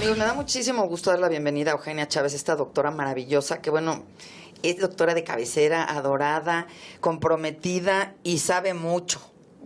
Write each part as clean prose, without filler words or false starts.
Amigos, me da muchísimo gusto dar la bienvenida a Eugenia Chávez, esta doctora maravillosa, que bueno, es doctora de cabecera, adorada, comprometida y sabe mucho.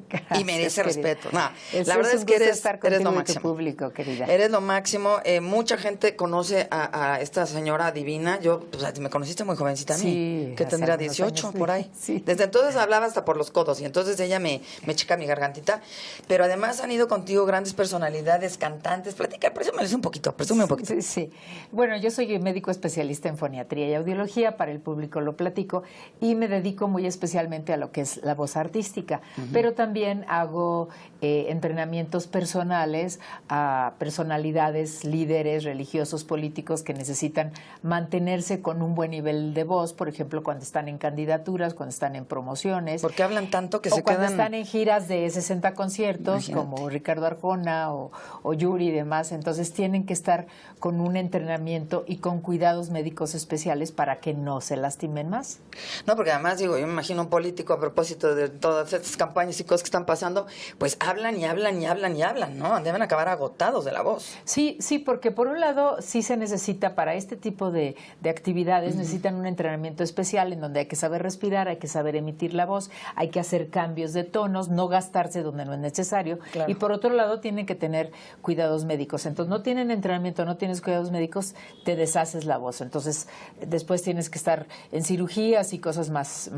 Gracias, y merece querida. respeto. No, Eso la verdad es que eres lo máximo. Público, querida. Eres lo máximo. Mucha gente conoce a esta señora divina. Yo, pues, me conociste muy jovencita a mí, Sí, que tendría 18 años, por ahí. Sí. Desde entonces hablaba hasta por los codos y entonces ella me checa mi gargantita. Pero además han ido contigo grandes personalidades, cantantes. Platica, presúmeles un poquito, presume un poquito. Sí. Bueno, yo soy médico especialista en foniatría y audiología, para el público lo platico, y me dedico muy especialmente a lo que es la voz artística, pero también hago entrenamientos personales a personalidades, líderes religiosos, políticos que necesitan mantenerse con un buen nivel de voz, por ejemplo, cuando están en candidaturas, cuando están en promociones. Porque hablan tanto que o se cuando quedan... están en giras de 60 conciertos, Imagínate. como Ricardo Arjona o Yuri y demás. Entonces tienen que estar con un entrenamiento y con cuidados médicos especiales para que no se lastimen más. No, porque además, digo, yo me imagino un político a propósito de todas estas campañas y cosas que están pasando, pues hablan y hablan y hablan y hablan, ¿no? Deben acabar agotados de la voz. Sí, porque por un lado sí se necesita para este tipo de actividades, necesitan un entrenamiento especial en donde hay que saber respirar, hay que saber emitir la voz, hay que hacer cambios de tonos, no gastarse donde no es necesario. Claro. Y por otro lado tienen que tener cuidados médicos. Entonces no tienen entrenamiento, no tienes cuidados médicos, te deshaces la voz. Entonces después tienes que estar en cirugías y cosas más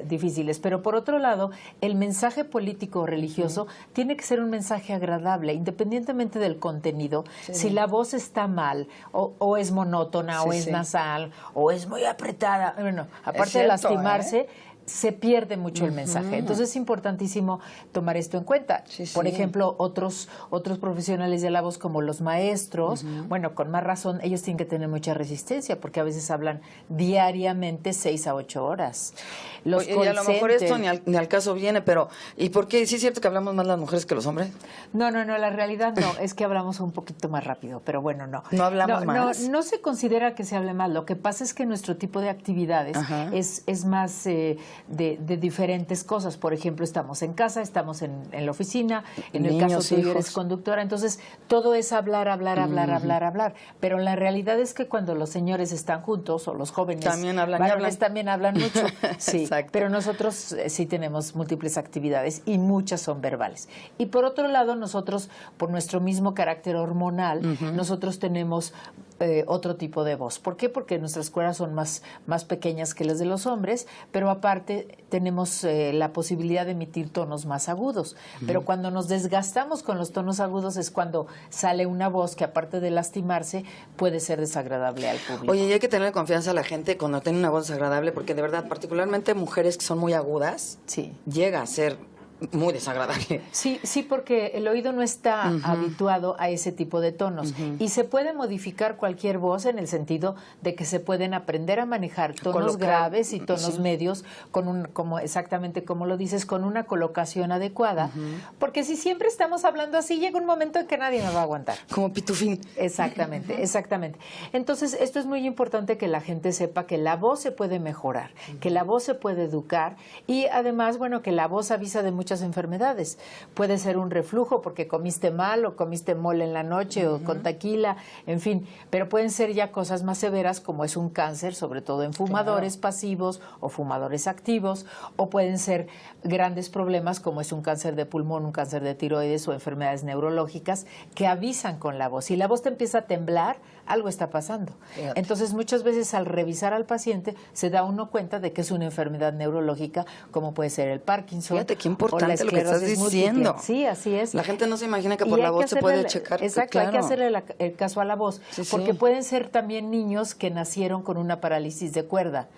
difíciles. Pero por otro lado, el mensaje político o religioso tiene que ser un mensaje agradable, independientemente del contenido. Sí. Si la voz está mal, o es monótona, o es nasal, o es muy apretada, bueno, aparte de lastimarse, se pierde mucho el mensaje. Entonces es importantísimo tomar esto en cuenta. Sí. Por ejemplo, otros profesionales de la voz, como los maestros, bueno, con más razón, ellos tienen que tener mucha resistencia, porque a veces hablan diariamente 6 a 8 horas. Los Oye, y a lo mejor esto ni al caso viene, pero ¿y por qué? ¿Sí es cierto que hablamos más las mujeres que los hombres? No, la realidad no, es que hablamos un poquito más rápido, pero bueno, no. ¿No hablamos más? No se considera que se hable más. Lo que pasa es que nuestro tipo de actividades es más de diferentes cosas. Por ejemplo, estamos en casa, estamos en la oficina, en el Niños, caso tuyo eres hijos. conductora, entonces todo es hablar. Pero la realidad es que cuando los señores están juntos, o los jóvenes También hablan y varones hablan. también hablan mucho. Sí, Exacto. pero nosotros sí tenemos múltiples actividades y muchas son verbales. Y por otro lado, nosotros, por nuestro mismo carácter hormonal, nosotros tenemos otro tipo de voz. ¿Por qué? Porque nuestras cuerdas son más pequeñas que las de los hombres, pero aparte tenemos la posibilidad de emitir tonos más agudos. Pero cuando nos desgastamos con los tonos agudos es cuando sale una voz que, aparte de lastimarse, puede ser desagradable al público. Oye, y hay que tener confianza a la gente cuando tiene una voz desagradable, porque de verdad, particularmente mujeres que son muy agudas, Sí. llega a ser muy desagradable. Sí, porque el oído no está habituado a ese tipo de tonos. Y se puede modificar cualquier voz en el sentido de que se pueden aprender a manejar tonos Colocar, graves y tonos medios, exactamente como lo dices, con una colocación adecuada. Porque si siempre estamos hablando así, llega un momento en que nadie me va a aguantar. Como pitufín. Exactamente. Entonces, esto es muy importante, que la gente sepa que la voz se puede mejorar, que la voz se puede educar, y además, bueno, que la voz avisa de muchas enfermedades. Puede ser un reflujo porque comiste mal, o comiste mole en la noche, o con tequila, en fin, pero pueden ser ya cosas más severas, como es un cáncer, sobre todo en fumadores pasivos o fumadores activos, o pueden ser grandes problemas como es un cáncer de pulmón, un cáncer de tiroides o enfermedades neurológicas que avisan con la voz. Si la voz te empieza a temblar, algo está pasando. Fíjate. Entonces, muchas veces al revisar al paciente se da uno cuenta de que es una enfermedad neurológica, como puede ser el Parkinson. Fíjate qué o la importante lo que estás esclerosis múltiple. diciendo. Sí, así es. La gente no se imagina que por Y la hay voz que se puede hacerle- checar. Exacto, Claro. hay que hacerle el caso a la voz, Sí, sí. porque pueden ser también niños que nacieron con una parálisis de cuerda.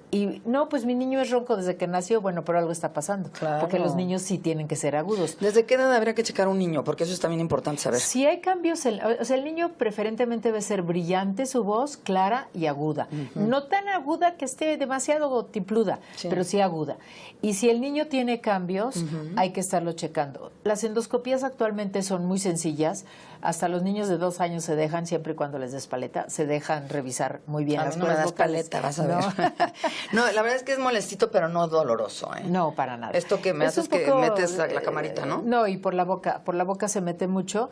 Y no, pues mi niño es ronco desde que nació, bueno, pero algo está pasando. Claro. Porque los niños sí tienen que ser agudos. ¿Desde qué edad habría que checar un niño? Porque eso es también importante saber. Si hay cambios, o sea, el niño preferentemente debe ser brillante su voz, clara y aguda. No tan aguda que esté demasiado tipluda, Sí. pero sí aguda. Y si el niño tiene cambios, hay que estarlo checando. Las endoscopías actualmente son muy sencillas. Hasta los niños de 2 años se dejan, siempre y cuando les des paleta, se dejan revisar muy bien A mí las no me cuerdas das vocales. paleta, vas a ver. No, la verdad es que es molestito, pero no doloroso, ¿eh? No, para nada. Esto que me Es haces un que poco, metes la camarita, ¿no? No, y por la boca se mete mucho.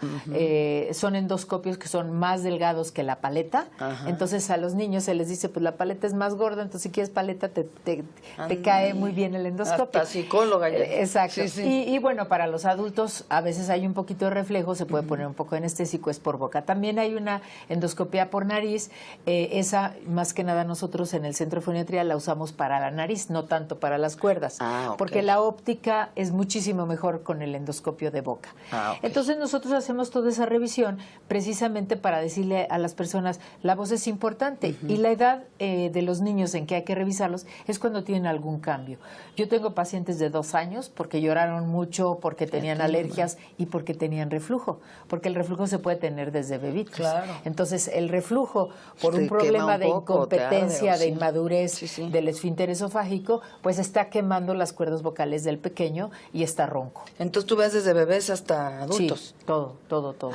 Son endoscopios que son más delgados que la paleta. Ajá. Entonces a los niños se les dice, pues la paleta es más gorda, entonces si quieres paleta te cae muy bien el endoscopio. Hasta psicóloga ya. Exacto. Sí, sí. Y bueno, para los adultos a veces hay un poquito de reflejo, se puede poner un poco de anestésico, es por boca. También hay una endoscopia por nariz, esa más que nada nosotros en el Centro de Foniatría la usamos para la nariz, no tanto para las cuerdas, Ok. porque la óptica es muchísimo mejor con el endoscopio de boca. Ok. Entonces nosotros hacemos toda esa revisión precisamente para decirle a las personas, la voz es importante y la edad de los niños en que hay que revisarlos es cuando tienen algún cambio. Yo tengo pacientes de 2 años porque lloraron mucho, porque tenían alergias y porque tenían reflujo, porque el reflujo se puede tener desde bebitos. Claro. Entonces el reflujo por Te un problema quema un de poco, te arde, incompetencia, o de sí. inmadurez Sí. del esfínter esofágico, pues está quemando las cuerdas vocales del pequeño y está ronco. Entonces tú ves desde bebés hasta adultos. Sí, todo.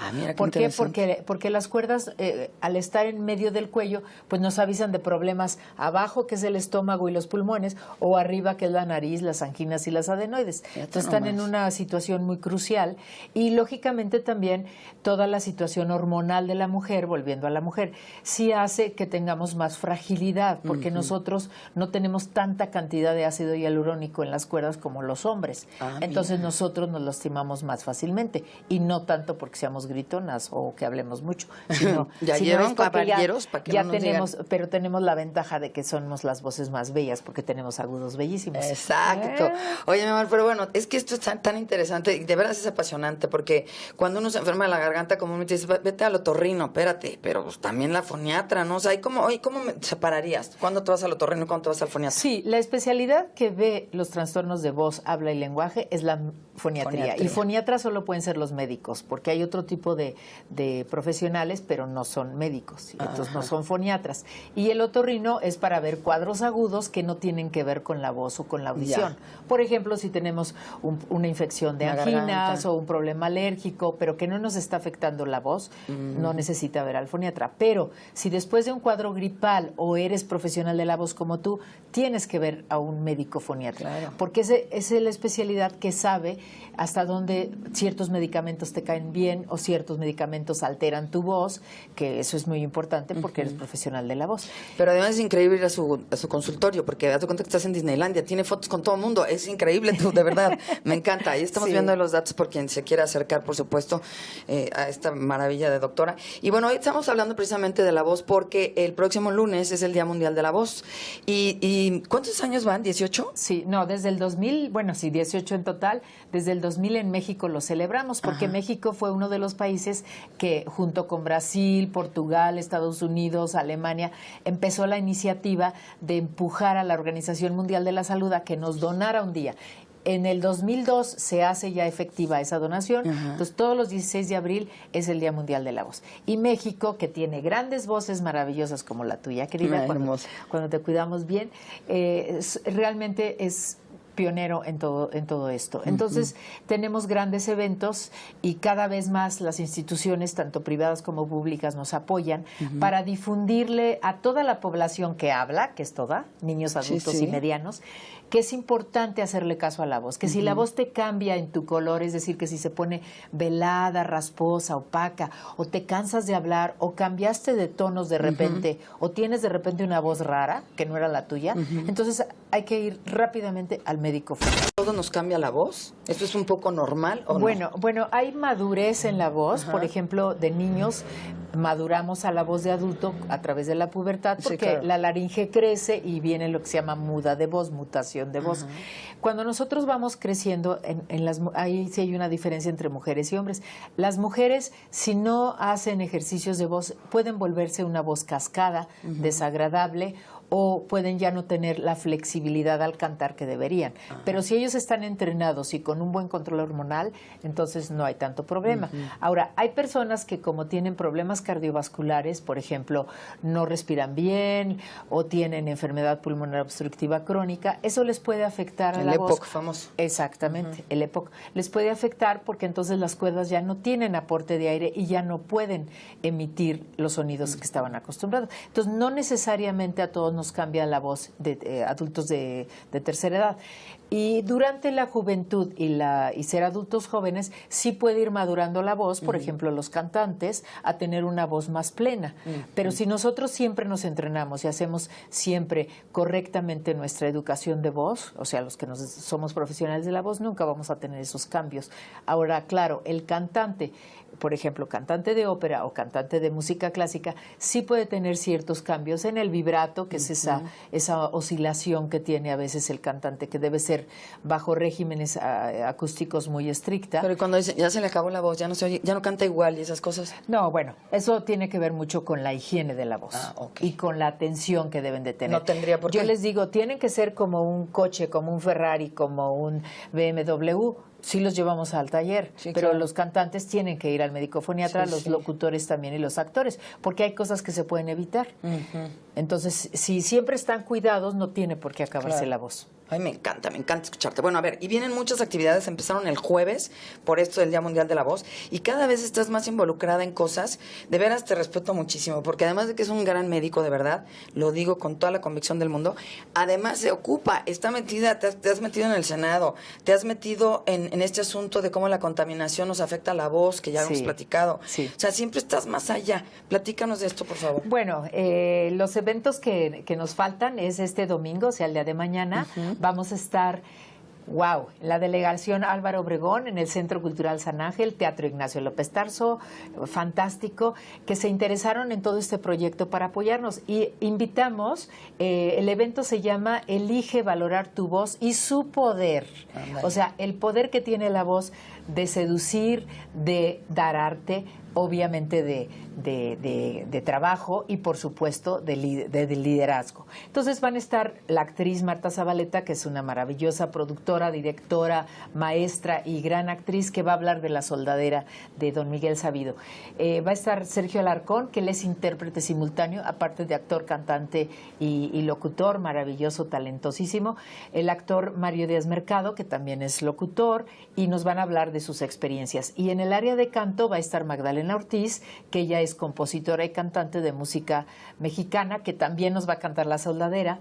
Ah, mira, qué ¿Por qué? interesante. Porque las cuerdas, al estar en medio del cuello, pues nos avisan de problemas abajo, que es el estómago y los pulmones, o arriba, que es la nariz, las anginas y las adenoides. Fíjate Entonces están en nomás. una situación muy crucial. Y lógicamente también toda la situación hormonal de la mujer, volviendo a la mujer, sí hace que tengamos más fragilidad, porque nosotros no tenemos tanta cantidad de ácido hialurónico en las cuerdas como los hombres. Ah, Entonces mira. nosotros nos lastimamos más fácilmente, y no tanto porque seamos gritonas o que hablemos mucho, sino, ¿Ya sino oyeron, es porque caballeros? Para que ya no nos tenemos, digan. pero tenemos la ventaja de que somos las voces más bellas porque tenemos agudos bellísimos. Exacto. Oye, mi amor, pero bueno, es que esto es tan interesante y de verdad es apasionante porque cuando uno se enferma de la garganta, comúnmente dices, vete al otorrino, espérate, pero pues también la foniatra, ¿no? O sea, ¿cómo me separarías? ¿Cuándo te vas al otorrino y cuándo te vas al foniatra? Sí, la especialidad que ve los trastornos de voz, habla y lenguaje es la foniatría. Foniatría. Y foniatras solo pueden ser los médicos, porque hay otro tipo de profesionales, pero no son médicos, entonces no son foniatras. Y el otorrino es para ver cuadros agudos que no tienen que ver con la voz o con la audición. Por ejemplo, si tenemos una infección de La anginas garganta. o un problema alérgico, pero que no nos está afectando la voz, no necesita ver al foniatra. Pero si después de un cuadro gripal o eres profesional de la voz como tú, tienes que ver a un médico foniatra. Claro. Porque es la especialidad que sabe hasta dónde ciertos medicamentos te caen bien o ciertos medicamentos alteran tu voz, que eso es muy importante porque eres profesional de la voz. Pero además es increíble ir a su consultorio porque date cuenta que estás en Disneylandia, tiene fotos con todo el mundo, es increíble, tú, de verdad, me encanta. Ahí estamos Sí. viendo los datos por quien se quiera acercar, por supuesto, a esta maravilla de doctora. Y bueno, hoy estamos hablando precisamente de la voz porque el próximo lunes es el Día Mundial de la Voz. ¿Y cuántos años van? ¿18? Sí, no, desde el 2000, bueno, sí, 18 en total, desde el 2000 en México lo celebramos, porque México fue uno de los países que junto con Brasil, Portugal, Estados Unidos, Alemania, empezó la iniciativa de empujar a la Organización Mundial de la Salud a que nos donara un día. En el 2002 se hace ya efectiva esa donación, entonces todos los 16 de abril es el Día Mundial de la Voz. Y México, que tiene grandes voces maravillosas como la tuya, querida, cuando te cuidamos bien, realmente es pionero en todo esto. Entonces, tenemos grandes eventos y cada vez más las instituciones, tanto privadas como públicas, nos apoyan para difundirle a toda la población que habla, que es toda, niños, adultos y medianos, que es importante hacerle caso a la voz, que si la voz te cambia en tu color, es decir, que si se pone velada, rasposa, opaca, o te cansas de hablar, o cambiaste de tonos de repente, o tienes de repente una voz rara, que no era la tuya, entonces hay que ir rápidamente al médico. ¿Todo nos cambia la voz? ¿Esto es un poco normal o no? Bueno, hay madurez en la voz, por ejemplo, de niños maduramos a la voz de adulto a través de la pubertad porque la laringe crece y viene lo que se llama muda de voz, mutación de voz. Cuando nosotros vamos creciendo, ahí sí hay una diferencia entre mujeres y hombres. Las mujeres, si no hacen ejercicios de voz, pueden volverse una voz cascada, desagradable, o pueden ya no tener la flexibilidad al cantar que deberían. Pero si ellos están entrenados y con un buen control hormonal, entonces no hay tanto problema. Ahora, hay personas que como tienen problemas cardiovasculares, por ejemplo, no respiran bien o tienen enfermedad pulmonar obstructiva crónica, eso les puede afectar a la voz. El EPOC famoso. Exactamente, el EPOC. Les puede afectar porque entonces las cuerdas ya no tienen aporte de aire y ya no pueden emitir los sonidos que estaban acostumbrados. Entonces, no necesariamente a todos nos cambia la voz de adultos de tercera edad. Y durante la juventud y ser adultos jóvenes, sí puede ir madurando la voz, por ejemplo, los cantantes, a tener una voz más plena. Pero si nosotros siempre nos entrenamos y hacemos siempre correctamente nuestra educación de voz, o sea, los que somos profesionales de la voz, nunca vamos a tener esos cambios. Ahora, claro, el cantante, por ejemplo, cantante de ópera o cantante de música clásica, sí puede tener ciertos cambios en el vibrato, que es esa oscilación que tiene a veces el cantante, que debe ser bajo regímenes acústicos muy estricta. Pero cuando dice, ya se le acabó la voz, ya no se oye, ya no canta igual y esas cosas. No, bueno, eso tiene que ver mucho con la higiene de la voz y con la atención que deben de tener. No tendría por qué. Yo les digo, tienen que ser como un coche, como un Ferrari, como un BMW. Sí los llevamos al taller, pero claro, los cantantes tienen que ir al médico foniatra, los locutores también y los actores, porque hay cosas que se pueden evitar. Entonces, si siempre están cuidados, no tiene por qué acabarse la voz. Ay, me encanta escucharte. Bueno, a ver, y vienen muchas actividades, empezaron el jueves, por esto del Día Mundial de la Voz, y cada vez estás más involucrada en cosas. De veras te respeto muchísimo, porque además de que es un gran médico, de verdad, lo digo con toda la convicción del mundo, además se ocupa, está metida, te has metido en el Senado, te has metido en este asunto de cómo la contaminación nos afecta a la voz, que ya hemos platicado. O sea, siempre estás más allá. Platícanos de esto, por favor. Bueno, los eventos que nos faltan es este domingo, o sea, el día de mañana. Vamos a estar, en la delegación Álvaro Obregón, en el Centro Cultural San Ángel, Teatro Ignacio López Tarso, fantástico, que se interesaron en todo este proyecto para apoyarnos. Y invitamos, el evento se llama Elige valorar tu voz y su poder. O sea, el poder que tiene la voz de seducir, de dar arte, obviamente de trabajo y por supuesto de liderazgo. Entonces van a estar la actriz Marta Zabaleta, que es una maravillosa productora, directora, maestra y gran actriz, que va a hablar de La soldadera de don Miguel Sabido. Va a estar Sergio Alarcón, que él es intérprete simultáneo, aparte de actor, cantante y locutor, maravilloso, talentosísimo. El actor Mario Díaz Mercado, que también es locutor, y nos van a hablar de sus experiencias. Y en el área de canto va a estar Magdalena Ortiz, que ella es compositora y cantante de música mexicana, que también nos va a cantar La soldadera.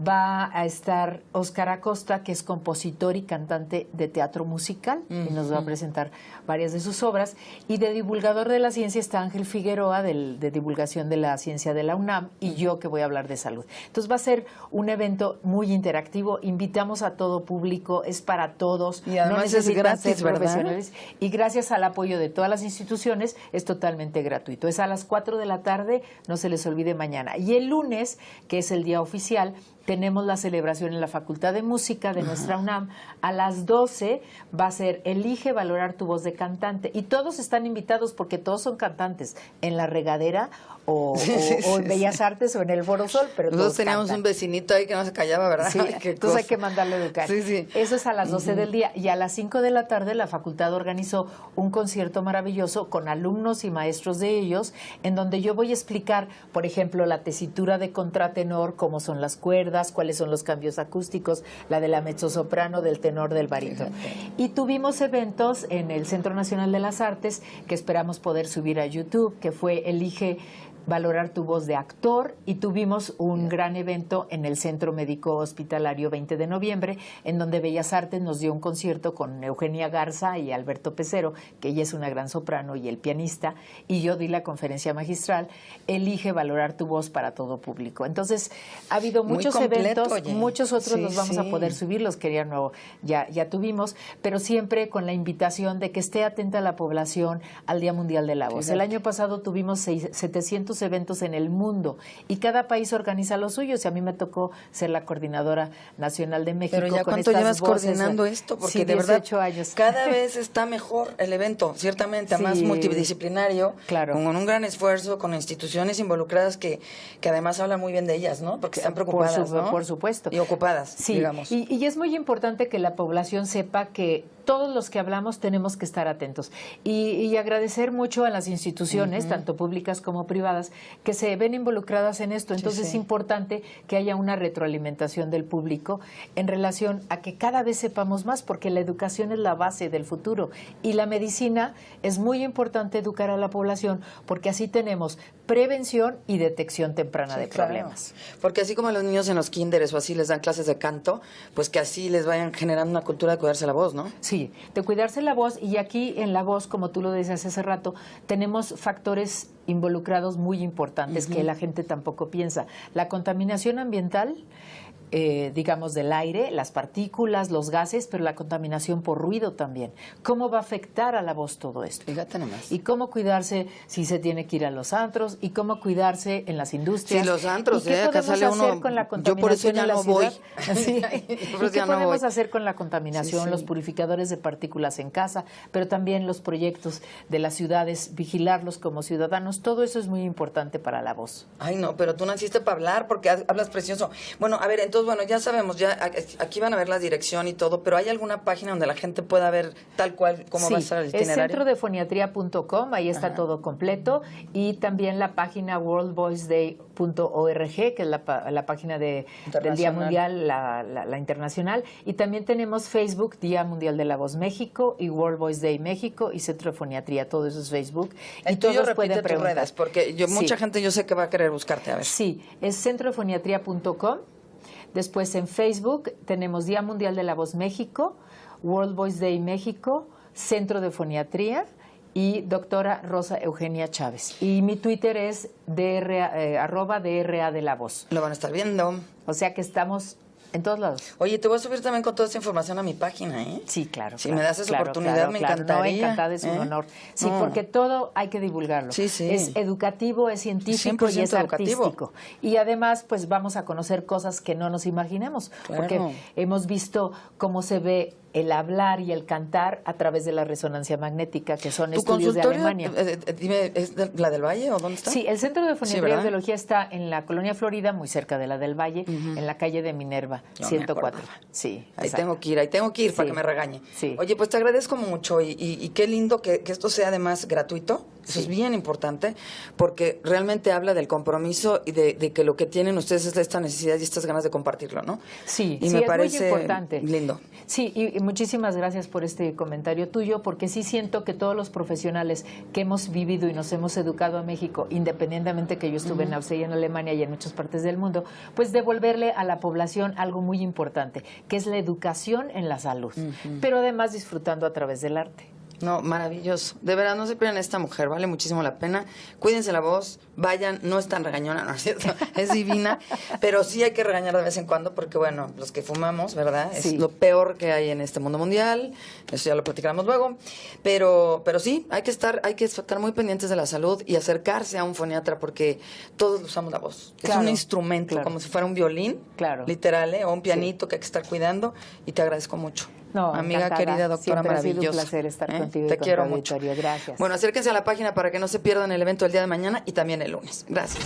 Va a estar Óscar Acosta, que es compositor y cantante de teatro musical, y nos va a presentar varias de sus obras. Y de divulgador de la ciencia está Ángel Figueroa, de divulgación de la ciencia de la UNAM, y yo, que voy a hablar de salud. Entonces va a ser un evento muy interactivo, invitamos a todo público, es para todos. Y además es gratis, ¿verdad? Y gracias al apoyo de todas las instituciones, es totalmente gratuito. Es a las 4 de la tarde, no se les olvide mañana. Y el lunes, que es el día oficial, tenemos la celebración en la Facultad de Música de nuestra UNAM. A las 12 va a ser Elige valorar tu voz de cantante. Y todos están invitados porque todos son cantantes en La Regadera o en Bellas Artes o en el Foro Sol. Pero nosotros teníamos un vecinito ahí que no se callaba, ¿verdad? Sí, entonces hay que mandarlo a educar. Eso es a las 12 del día. Y a las 5 de la tarde la facultad organizó un concierto maravilloso con alumnos y maestros de ellos, en donde yo voy a explicar, por ejemplo, la tesitura de contratenor, cómo son las cuerdas, cuáles son los cambios acústicos, la de la mezzosoprano, del tenor, del barítono. Y tuvimos eventos en el Centro Nacional de las Artes que esperamos poder subir a YouTube, que fue Elige valorar tu voz de actor, y tuvimos un gran evento en el Centro Médico Hospitalario 20 de noviembre, en donde Bellas Artes nos dio un concierto con Eugenia Garza y Alberto Pecero, que ella es una gran soprano y el pianista, y yo di la conferencia magistral, Elige valorar tu voz para todo público. Entonces, ha habido muchos eventos, muchos otros los vamos a poder subir, los que ya tuvimos, pero siempre con la invitación de que esté atenta la población al Día Mundial de la Voz. El año pasado tuvimos 700 eventos en el mundo y cada país organiza lo suyo. Si a mí me tocó ser la coordinadora nacional de México. Pero ya con ¿cuánto llevas voces, coordinando esto? Porque sí, de verdad años. Cada vez está mejor el evento, ciertamente, más multidisciplinario, con un gran esfuerzo, con instituciones involucradas que además hablan muy bien de ellas, ¿no? Porque están preocupadas, ¿no? Por supuesto. Y ocupadas, digamos. Y es muy importante que la población sepa que todos los que hablamos tenemos que estar atentos. Y agradecer mucho a las instituciones, tanto públicas como privadas, que se ven involucradas en esto. Entonces es importante que haya una retroalimentación del público en relación a que cada vez sepamos más, porque la educación es la base del futuro. Y la medicina es muy importante educar a la población, porque así tenemos prevención y detección temprana de problemas. Porque así como a los niños en los kinderes o así les dan clases de canto, pues que así les vayan generando una cultura de cuidarse la voz, ¿no? Sí, de cuidarse la voz, y aquí en la voz, como tú lo decías hace rato, tenemos factores involucrados muy importantes que la gente tampoco piensa. La contaminación ambiental, digamos, del aire, las partículas, los gases, pero la contaminación por ruido también. ¿Cómo va a afectar a la voz todo esto? Fíjate nomás. Y cómo cuidarse si se tiene que ir a los antros, y cómo cuidarse en las industrias. Sí, los antros, ¿Y qué acá podemos sale hacer uno, con la yo por eso contaminación ya en la no voy. ciudad? Sí. Por ¿Y eso qué ya no podemos voy. hacer con la contaminación? Sí, sí. Los purificadores de partículas en casa, pero también los proyectos de las ciudades, vigilarlos como ciudadanos. Todo eso es muy importante para la voz. Ay, no, pero tú naciste para hablar porque hablas precioso. Bueno, a ver, entonces, bueno, ya sabemos, ya aquí van a ver la dirección y todo, pero ¿hay alguna página donde la gente pueda ver tal cual cómo va a estar el es itinerario? centrodefoniatría.com, ahí está todo completo, y también la página worldvoiceday.org, que es la página del Día Mundial, la internacional, y también tenemos Facebook, Día Mundial de la Voz México, y World Voice Day México, y Centro de Foniatría, todo eso es Facebook. Y Y tú yo todos pueden repite tus preguntar. redes, porque mucha Sí. gente yo sé que va a querer buscarte, a ver. Sí, es centrodefoniatría.com. Después en Facebook tenemos Día Mundial de la Voz México, World Voice Day México, Centro de Foniatría y doctora Rosa Eugenia Chávez. Y mi Twitter es @DRA de la Voz. Lo van a estar viendo. O sea que estamos en todos lados. Oye, te voy a subir también con toda esta información a mi página, ¿eh? Sí, claro. Si claro, me das esa claro, oportunidad, claro, me claro. encantaría. No, encantada, es un honor. Sí, No. porque todo hay que divulgarlo. Sí, sí. Es educativo, es científico y es 100% educativo. artístico. Y además, pues vamos a conocer cosas que no nos imaginemos. Claro. Porque hemos visto cómo se ve el hablar y el cantar a través de la resonancia magnética, que son ¿Tu estudios de consultorio, Alemania. dime, es la del Valle o dónde está? Sí, el Centro de Foniatría y ¿verdad? Audiología está en la Colonia Florida, muy cerca de la del Valle, en la calle de Minerva, No me 104. acordaba. Sí, Ahí exacto. tengo que ir para Sí. que me regañe. Sí. Oye, pues te agradezco mucho y qué lindo que esto sea además gratuito. Eso Sí. es bien importante porque realmente habla del compromiso y de que lo que tienen ustedes es esta necesidad y estas ganas de compartirlo, ¿no? Sí, y sí, me es parece muy importante. lindo. Sí, y muchísimas gracias por este comentario tuyo, porque sí siento que todos los profesionales que hemos vivido y nos hemos educado a México, independientemente que yo estuve en Austria y en Alemania y en muchas partes del mundo, pues devolverle a la población algo muy importante, que es la educación en la salud, pero además disfrutando a través del arte. No, maravilloso. De verdad, no se pierdan esta mujer, vale muchísimo la pena. Cuídense la voz, vayan, no es tan regañona, ¿no es cierto? Es divina, pero sí hay que regañar de vez en cuando porque, bueno, los que fumamos, ¿verdad? Es Sí. lo peor que hay en este mundo mundial, eso ya lo platicaremos luego, pero sí, hay que estar muy pendientes de la salud y acercarse a un foniatra porque todos usamos la voz. Es Claro, un instrumento, claro. como si fuera un violín, Claro. literal, o un pianito que hay que estar cuidando y te agradezco mucho. No, amiga encantada. querida, doctora Siempre ha sido un maravillosa. placer estar contigo y Te con quiero tu mucho. auditorio. Gracias. Bueno, acérquense a la página para que no se pierdan el evento del día de mañana y también el lunes. Gracias.